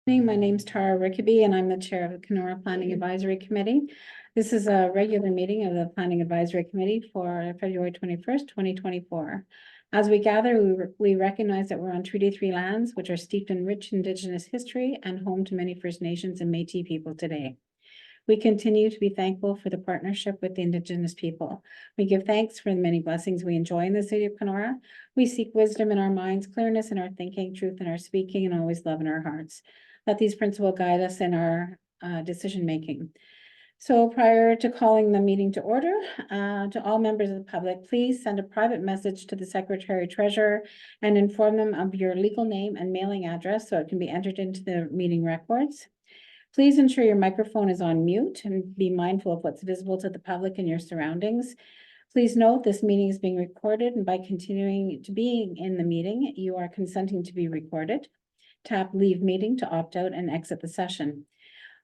My name's Tara Rickaby, and I'm the chair of the Kenora Planning Advisory Committee. This is a regular meeting of the Planning Advisory Committee for February 21st, 2024. As we gather, we recognize that we're on Treaty 3 lands, which are steeped in rich Indigenous history and home to many First Nations and Métis people today. We continue to be thankful for the partnership with the Indigenous people. We give thanks for the many blessings we enjoy in the city of Kenora. We seek wisdom in our minds, clearness in our thinking, truth in our speaking, and always love in our hearts. Let these principles guide us in our decision-making. So prior to calling the meeting to order, to all members of the public, please send a private message to the Secretary Treasurer and inform them of your legal name and mailing address so it can be entered into the meeting records. Please ensure your microphone is on mute and be mindful of what's visible to the public in your surroundings. Please note this meeting is being recorded, and by continuing to be in the meeting, you are consenting to be recorded. Tap Leave Meeting to opt out and exit the session.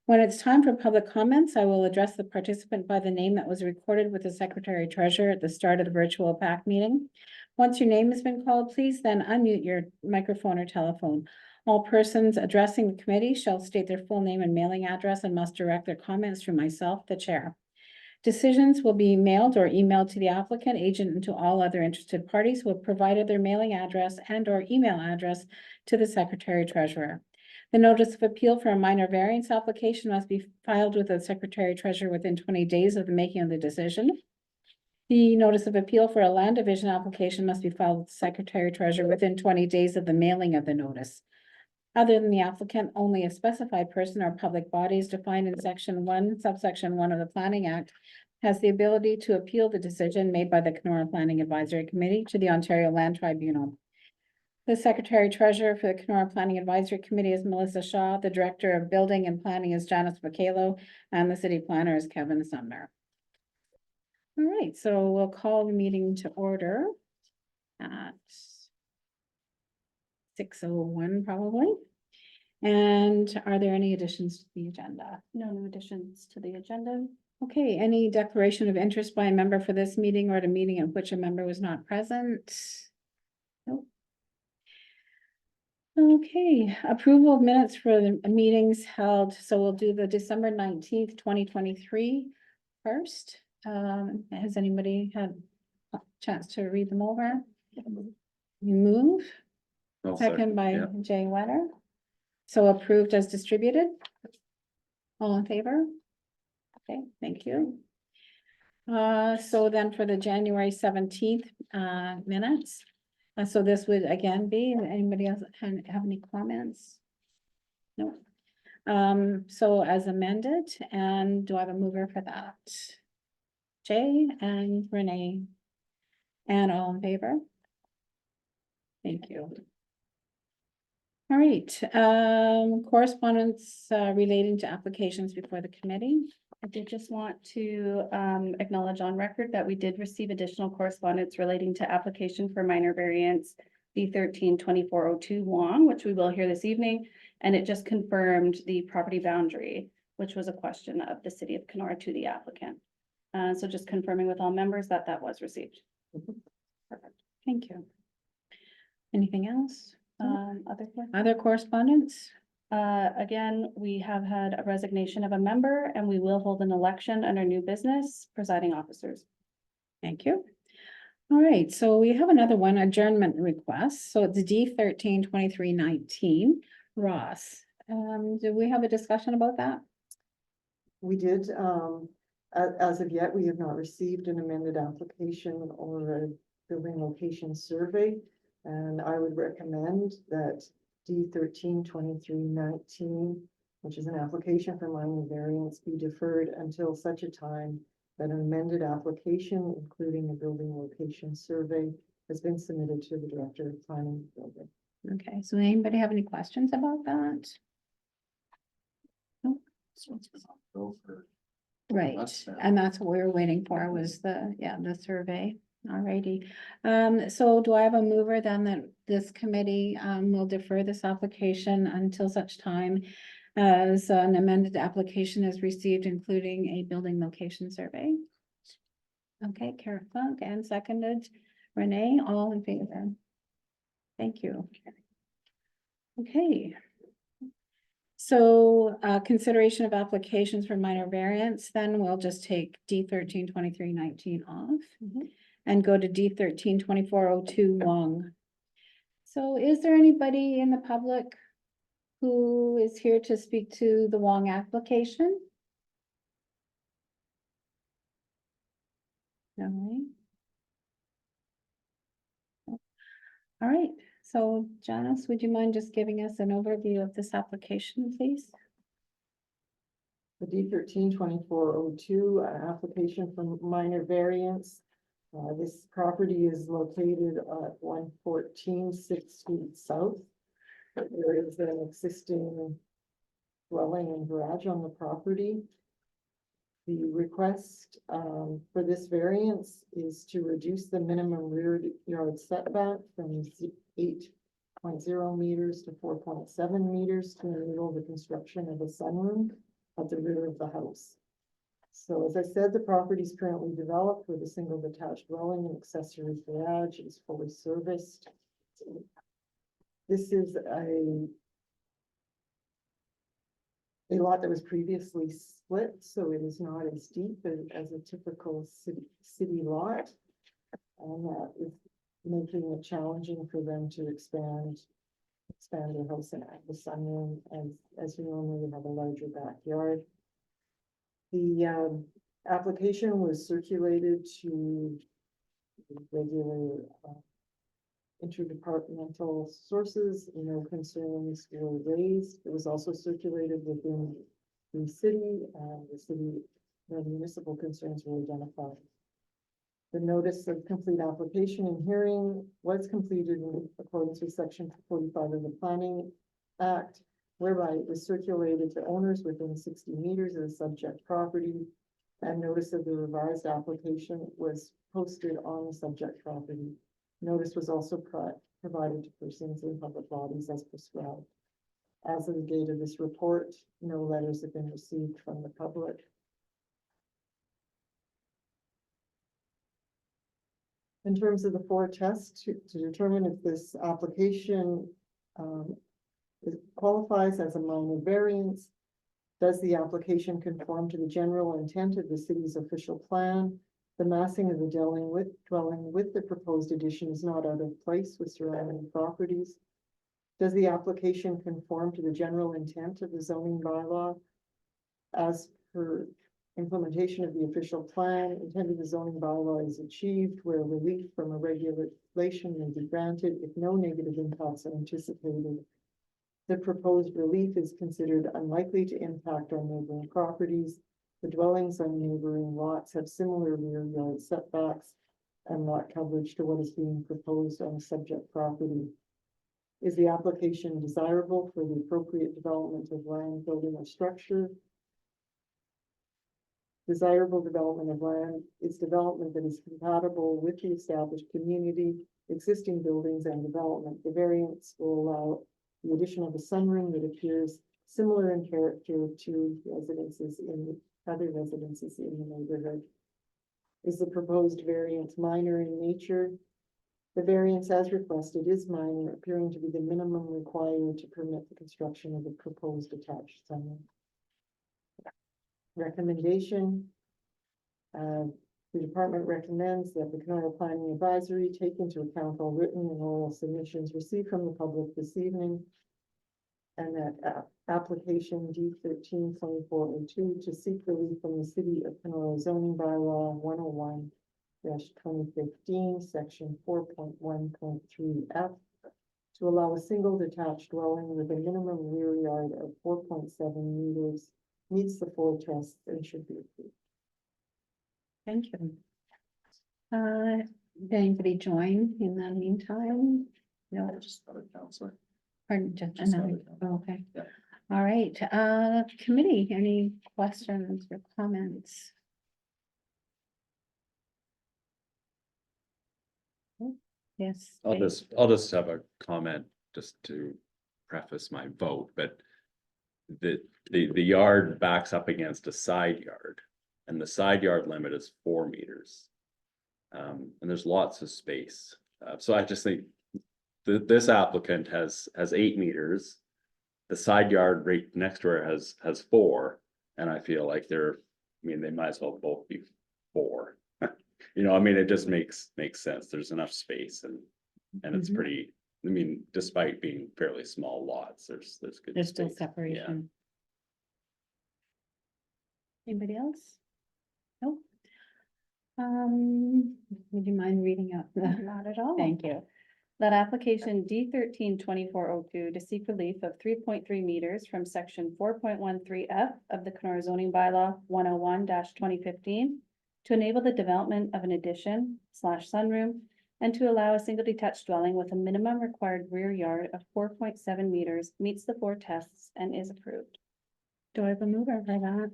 When it's time for public comments, I will address the participant by the name that was recorded with the Secretary Treasurer at the start of the virtual PAC meeting. Once your name has been called, please then unmute your microphone or telephone. All persons addressing the committee shall state their full name and mailing address and must direct their comments through myself, the chair. Decisions will be mailed or emailed to the applicant, agent, and to all other interested parties who have provided their mailing address and or email address to the Secretary Treasurer. The notice of appeal for a minor variance application must be filed with the Secretary Treasurer within 20 days of the making of the decision. The notice of appeal for a land division application must be filed with the Secretary Treasurer within 20 days of the mailing of the notice. Other than the applicant, only a specified person or public bodies defined in section 1, subsection 1 of the Planning Act has the ability to appeal the decision made by the Kenora Planning Advisory Committee to the Ontario Land Tribunal. The Secretary Treasurer for the Kenora Planning Advisory Committee is Melissa Shaw. The Director of Building and Planning is Janice Bacalo, and the City Planner is Kevin Sumner. All right, so we'll call the meeting to order at 6:01 probably. And are there any additions to the agenda? No new additions to the agenda. Okay, any declaration of interest by a member for this meeting or at a meeting at which a member was not present? Nope. Okay, approval of minutes for the meetings held. So we'll do the December 19th, 2023 first. Has anybody had a chance to read them over? You move. Second by Jay Wetter. So approved as distributed. All in favor? Okay, thank you. So then for the January 17th minutes. So this would again be, anybody else have any comments? No. So as amended, and do I have a mover for that? Jay and Renee. And all in favor? Thank you. All right, correspondence relating to applications before the committee. I did just want to acknowledge on record that we did receive additional correspondence relating to application for minor variance B13-2402 Wong, which we will hear this evening. And it just confirmed the property boundary, which was a question of the city of Kenora to the applicant. So just confirming with all members that that was received. Perfect. Thank you. Anything else? Other correspondence? Again, we have had a resignation of a member and we will hold an election under new business presiding officers. Thank you. All right, so we have another one, adjournment request. So it's D13-2319. Ross, do we have a discussion about that? We did. As of yet, we have not received an amended application or a building location survey. And I would recommend that D13-2319, which is an application for minor variance, be deferred until such a time that an amended application, including a building location survey, has been submitted to the Director of Planning and Building. Okay, so anybody have any questions about that? Nope. Right, and that's what we were waiting for was the survey. Alrighty, so do I have a mover then that this committee will defer this application until such time as an amended application is received, including a building location survey? Okay, Kara Funk and seconded Renee, all in favor. Thank you. Okay. So, consideration of applications for minor variance, then we'll just take D 13-23-19 off. Mhm. And go to D 13-24-02 Wong. So is there anybody in the public who is here to speak to the Wong application? No. All right, so Janice, would you mind just giving us an overview of this application, please? The D 13-24-02 application for minor variance. This property is located at 114 6th Street South. There is an existing dwelling and garage on the property. The request for this variance is to reduce the minimum rear yard setback from 8.0 meters to 4.7 meters to enable the construction of a sunroom at the rear of the house. So as I said, the property is currently developed with a single detached dwelling and accessory garage. It is fully serviced. This is a lot that was previously split, so it is not as deep as a typical city lot. And that is making it challenging for them to expand their house and add the sunroom as you normally have a larger backyard. The application was circulated to regular interdepartmental sources. No concerns were raised. It was also circulated within the city, and the municipal concerns were identified. The notice of complete application and hearing was completed in accordance with section 45 of the Planning Act, whereby it was circulated to owners within 60 meters of the subject property, and notice of the revised application was posted on the subject property. Notice was also provided to persons in public bodies as prescribed. As of the date of this report, no letters have been received from the public. In terms of the four tests to determine if this application qualifies as a minor variance, does the application conform to the general intent of the city's official plan? The massing of the dwelling with the proposed addition is not out of place with surrounding properties. Does the application conform to the general intent of the zoning bylaw? As per implementation of the official plan, intended the zoning bylaw is achieved where relief from a regulation may be granted if no negative impacts are anticipated. The proposed relief is considered unlikely to impact on neighboring properties. The dwellings on neighboring lots have similar rear yard setbacks and lot coverage to what is being proposed on the subject property. Is the application desirable for the appropriate development of land, building, or structure? Desirable development of land is development that is compatible with the established community, existing buildings, and development. The variance will allow the addition of a sunroom that appears similar in character to other residences in the neighborhood. Is the proposed variance minor in nature? The variance as requested is minor, appearing to be the minimum required to permit the construction of the proposed attached sunroom. Recommendation. The department recommends that the Kenora Planning Advisory take into account all written and oral submissions received from the public this evening, and that application D 13-24-02 to seek relief from the City of Kenora zoning bylaw 101-2015, section 4.1.3 F, to allow a single detached dwelling with a minimum rear yard of 4.7 meters meets the four tests and should be approved. Thank you. Did anybody join in the meantime? No, Just other counselor. pardon, just Just another, another counselor. okay. Yeah. All right, committee, any questions or comments? Yes. I'll Dave? just have a comment just to preface my vote, but the yard backs up against a side yard, and the side yard limit is 4 meters. And there's lots of space. So I just think this applicant has 8 meters the side yard right next to her has 4, and I feel like they might as well both be 4. You know, I mean, it just makes sense. There's enough space and it's Mhm. pretty, I mean, despite being fairly small lots, there's good. There's still space. Yeah. separation. Anybody else? Nope. Would you mind reading out the, Not at all. thank you. That application D 13-2402 to seek relief of 3.3 meters from section 4.13F of the Kenora zoning bylaw 101-2015 to enable the development of an addition / sunroom and to allow a single detached dwelling with a minimum required rear yard of 4.7 meters meets the 4 tests and is approved. Do I have a mover for that?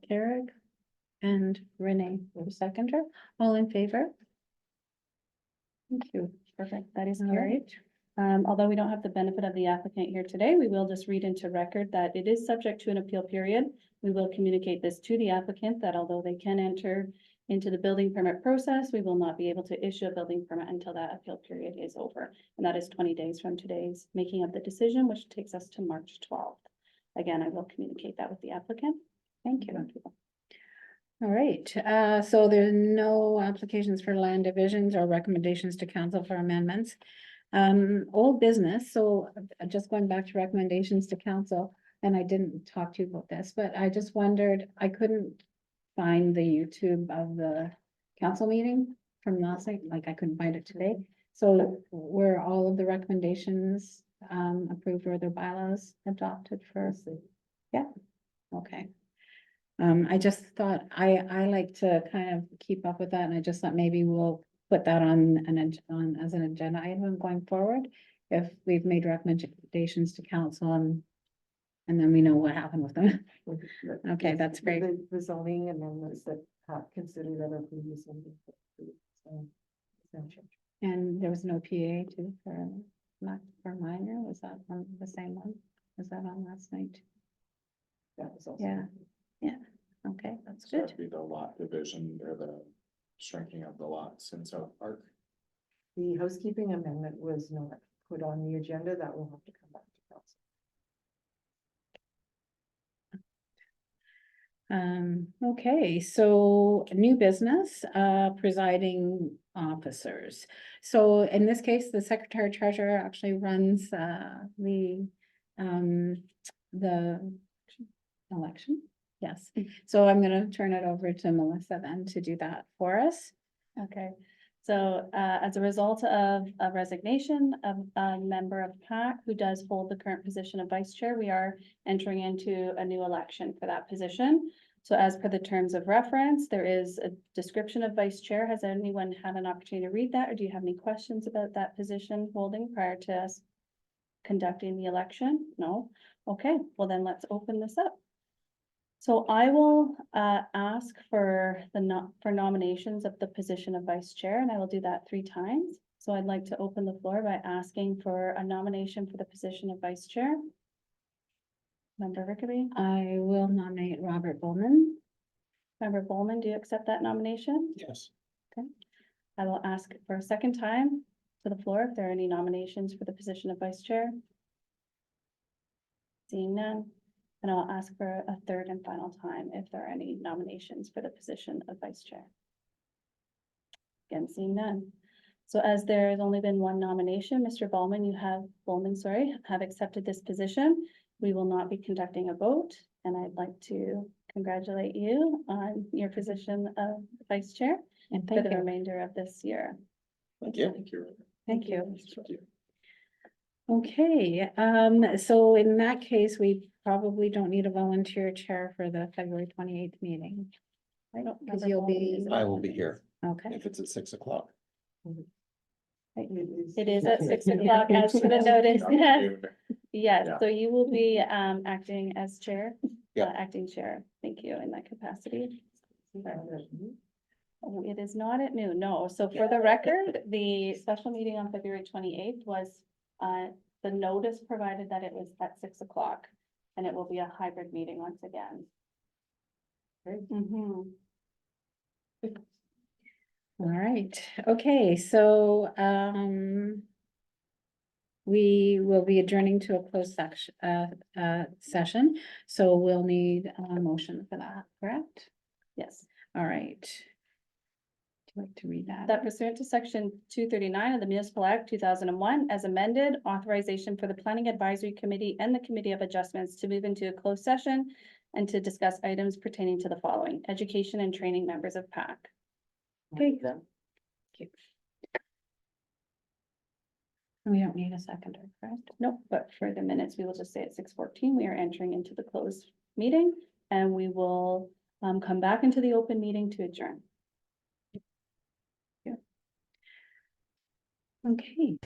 Carrick and Renee, the seconder, all in favor? Thank you. Perfect, that is All carried. Although we don't have the benefit of the applicant here today, we will just read into record that it is subject to an appeal period. We will communicate this to the applicant that although they can enter into the building permit process, we will not be able to issue a building permit until that appeal period is over. And that is 20 days from today's making of the decision, which takes us to March 12th. Again, I will communicate that with the applicant. Thank you. All right, so there's no applications for land divisions or recommendations to council for amendments. Old business, so just going back to recommendations to council, and I didn't talk to you about this, but I just wondered, I couldn't find the YouTube of the council meeting from last night, like I couldn't find it today. So were all of the recommendations approved or their bylaws adopted for? Yeah, okay. I just thought, I like to kind of keep up with that, and I just thought maybe we'll put that on as an agenda item going forward. If we've made recommendations to council and then we know what happened with them. Okay, that's great. The zoning amendments that have considered that are previous. And there was no PA too for minor, was that on the same one? Was that on last night? That was also. Yeah. Okay, that's So good. that'd be the lot division or the shrinking of the lots in South Park. The housekeeping amendment was not put on the agenda. That will have to come back to council. Okay, so new business, presiding officers. So in this case, the secretary treasurer actually runs, the election. Yes, so I'm gonna turn it over to Melissa then to do that for us. Okay, so as a result of a resignation of a member of PAC who does hold the current position of vice chair, we are entering into a new election for that position. So as per the terms of reference, there is a description of vice chair. Has anyone had an opportunity to read that, or do you have any questions about that position holding prior to us conducting the election? No? Okay, well then let's open this up. So I will ask for for nominations of the position of vice chair, and I will do that 3 times. So I'd like to open the floor by asking for a nomination for the position of vice chair. Member Rickaby, I will nominate Robert Bowman. Member Bowman, do you accept that nomination? Yes. I will ask for a second time to the floor if there are any nominations for the position of vice chair. Seeing none. And I'll ask for a third and final time if there are any nominations for the position of vice chair. Again, seeing none. So as there has only been 1 nomination, Mr. Bowman, have accepted this position. We will not be conducting a vote, and I'd like to congratulate you on your position of vice chair And for thank the you. remainder of this year. Thank you. Thank you. Thank you. Okay, so in that case, we probably don't need a volunteer chair for the February 28th meeting. I don't. Because remember you'll Bowman be- using I it. will be here Okay, if it's at 6 o'clock. It is at 6 o'clock as for the notice. Yes, Yeah. so you will be acting as chair. Yeah. Acting chair. Thank you in that capacity. Oh, it is not at noon, no. So for the record, the special meeting on February 28th was the notice provided that it was at 6 o'clock. And it will be a hybrid meeting once again. Mhm. all right, okay, so, we will be adjourning to a closed section, session, so we'll need a motion for that, correct? Yes. All right. Would you like to read that? That pursuant to section 239 of the Municipal Act 2001, as amended, authorization for the Planning Advisory Committee and the Committee of Adjustments to move into a closed session and to discuss items pertaining to the following: education and training members of PAC. Okay. We don't need a seconder, correct? Nope, but for the minutes, we will just say at 6:14, we are entering into the closed meeting, and we will come back into the open meeting to adjourn. Okay.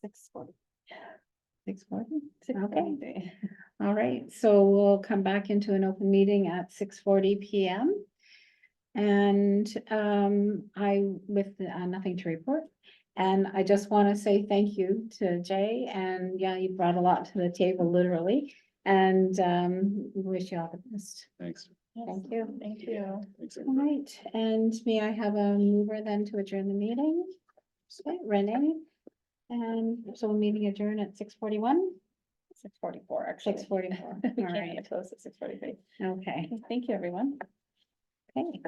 6:40. 6:40? 6:40. All right, so we'll come back into an open meeting at 6:40 PM. And with nothing to report. And I just want to say thank you to Jay, and yeah, you brought a lot to the table, literally. And we wish you all the best. Thanks. Thank you. Thank you. Thanks, All everybody. right, and may I have a mover then to adjourn the meeting? Okay, Renee. And so we're meeting adjourn at 6:41? 6:44, actually. 6:44. We All can't right. get close at 6:43. Okay, Thank you, everyone. okay. Thank you.